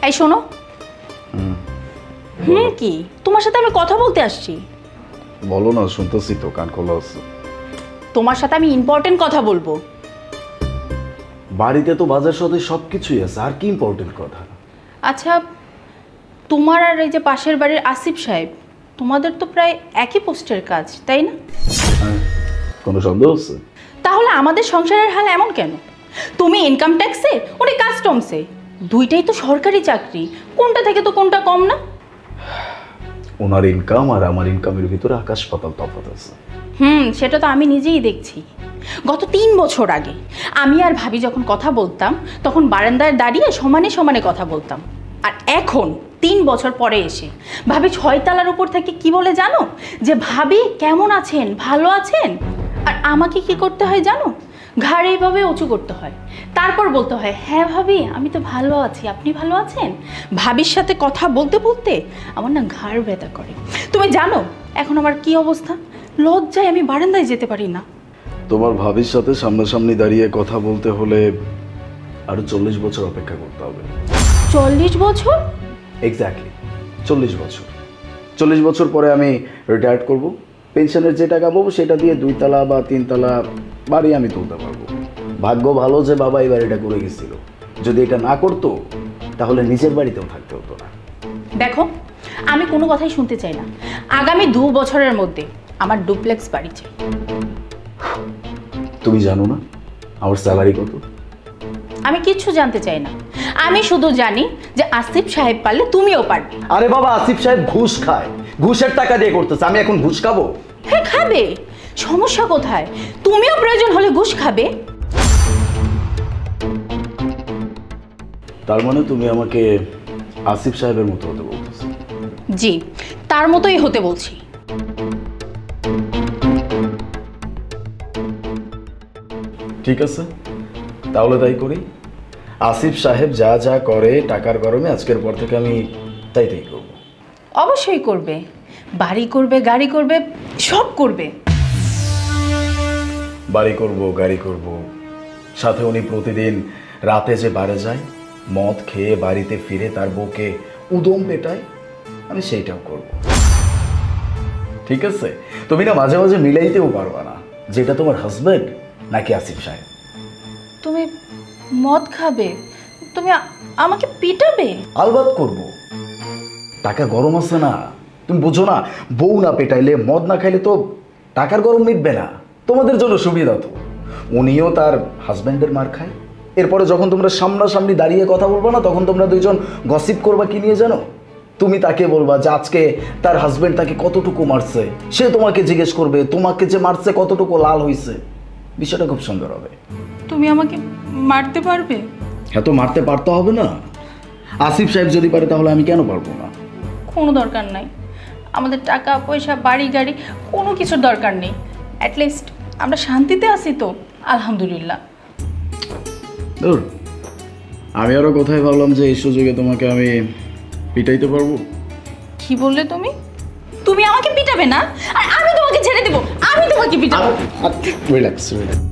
এই শোনো। কি তোমার সাথে আমি কথা বলতে আসছি। বলো না, শুনতেছি তো, কান খোলা আছে। তোমার সাথে আমি ইম্পর্টেন্ট কথা বলবো। বাড়িতে তো বাজার সদাই সবকিছুই আছে, আর কি ইম্পর্টেন্ট কথা? আচ্ছা, তোমার আর এই যে পাশের বাড়ির আসিফ সাহেব, তোমাদের তো প্রায় একই পোস্টের কাজ, তাই না? কোনো সন্দেহ আছে? তাহলে আমাদের সংসারের হাল এমন কেন? তুমি ইনকাম ট্যাক্সে, উনি কাস্টমসে, দুইটাই তো সরকারি চাকরি, কোনটা থেকে তো কোনটা কম না? ওনার ইনকাম আর আমার ইনকামের ভিতরে আকাশ পাতাল তফাৎ আছে। সেটা তো আমি নিজেই দেখছি। গত 3 বছর আগে আমি আর ভাবি যখন কথা বলতাম, তখন বারান্দায় দাঁড়িয়ে সমানে সমানে কথা বলতাম। আর এখন 3 বছর পরে এসে ভাবি 6 তলার উপর থেকে কি বলে জানো? যে ভাবি কেমন আছেন, ভালো আছেন? আর আমাকে কি করতে হয় জানো? ঘাড় এইভাবে উঁচু করতে হয়, তারপর বলতে হয় হ্যাঁ ভাবি আমি তো ভালো আছি, আপনি ভালো আছেন? ভাবির সাথে কথা বলতে বলতে আমার না ঘাড় ব্যথা করে। তুমি জানো এখন আমার কি অবস্থা? লজ্জায় আমি বারান্দায় যেতে পারি না। তোমার ভাবির সাথে সামনাসামনি দাঁড়িয়ে কথা বলতে হলে আরো 40 বছর অপেক্ষা করতে হবে। 40 বছর? এক্স্যাক্টলি 40 বছর। 40 বছর পরে আমি রিটায়ার্ড করব। পেনশনের যে টাকা পাবো সেটা দিয়ে 2 তলা বা 3 তলা বাড়ি আমি তুলতে পারবো। ভাগ্য ভালো যে বাবা এই বাড়িটা করে গেছিল, যদি এটা না করতো তাহলে নিজের বাড়িতেও থাকতে হতো না। দেখো, আমি কোনো কথাই শুনতে চাই না। আগামী 2 বছরের মধ্যে আমার ডুপ্লেক্স বাড়ি চাই। তুমি জানো না আমার স্যালারি কত? আমি কিচ্ছু জানতে চাই না। আমি শুধু জানি যে আসিফ সাহেব পারলে তুমিও পারবে। আরে বাবা, আসিফ সাহেব ঘুষ খায়, ঘুষের টাকা দিয়ে করতেছে, আমি এখন ঘুষ খাবো? হ্যাঁ খাবে, সমস্যা কোথায়? তুমিও প্রয়োজন হলে ঘুষ খাবে। তার মানে তুমি আমাকে আসিফ সাহেবের মতো হতে বলতেছো? জি, তার মতোই হতে বলছি। ঠিক আছে, তাহলে তাই করি। আসিফ সাহেব যা যা করে টাকার গরমে আজকের পর থেকে আমি তাই করব। অবশ্যই করবে, বাড়ি করবে, গাড়ি করবে, সব করবে। বাড়ি করব, গাড়ি করব, সাথে উনি প্রতিদিন রাতে যে বারে যায়, মদ খেয়ে বাড়িতে ফিরে তার বউকে উদম পেটায়, আমি সেইটাও করব। ঠিক আছে? তুমি না মাঝে মাঝে মিলাইতেও পারবা না যেটা তোমার হাজবেন্ড নাকি আসিফ সাহেব। তুমি মদ খাবে, তুমি আমাকে পিটাবে? আলবাত করব। টাকা গরম আছে না, তুমি বুঝো না? বউ না পেটাইলে, মদ না খাইলে তো টাকার গরম মিটবে না। তোমাদের জন্য সুবিধা তো। উনিও তার হাজব্যান্ডের মার খায়। এরপরে যখন তোমরা সামনাসামনি দাঁড়িয়ে কথা বলবো না, তখন তোমরা দুইজন গসিপ করবা কি নিয়ে জানো? তুমি তাকে বলবা যে আজকে তার হাজব্যান্ড তাকে কতটুকু মারছে, সে তোমাকে জিজ্ঞেস করবে তোমাকে যে মারছে কতটুকু লাল হয়েছে। বিষয়টা খুব সুন্দর হবে। তুমি আমাকে মারতে পারবে? হ্যাঁ, তো মারতে পারতে হবে না? আসিফ সাহেব যদি পারে তাহলে আমি কেন পারবো না? কোনো দরকার নাই, আমাদের টাকা পয়সা বাড়ি গাড়ি কোনো কিছুর দরকার নেই। অ্যাটলিস্ট আমরা শান্তিতে আছি তো, আলহামদুলিল্লাহ। ধর, আমি আরো কোথায় ভাবলাম যে এই সুযোগে তোমাকে আমি পিটাইতে পারবো। কি বললে তুমি? তুমি আমাকে পিটাবে না আর আমি তোমাকে ছেড়ে দেব? আমি তোমাকে পিটাবো? Relax relax.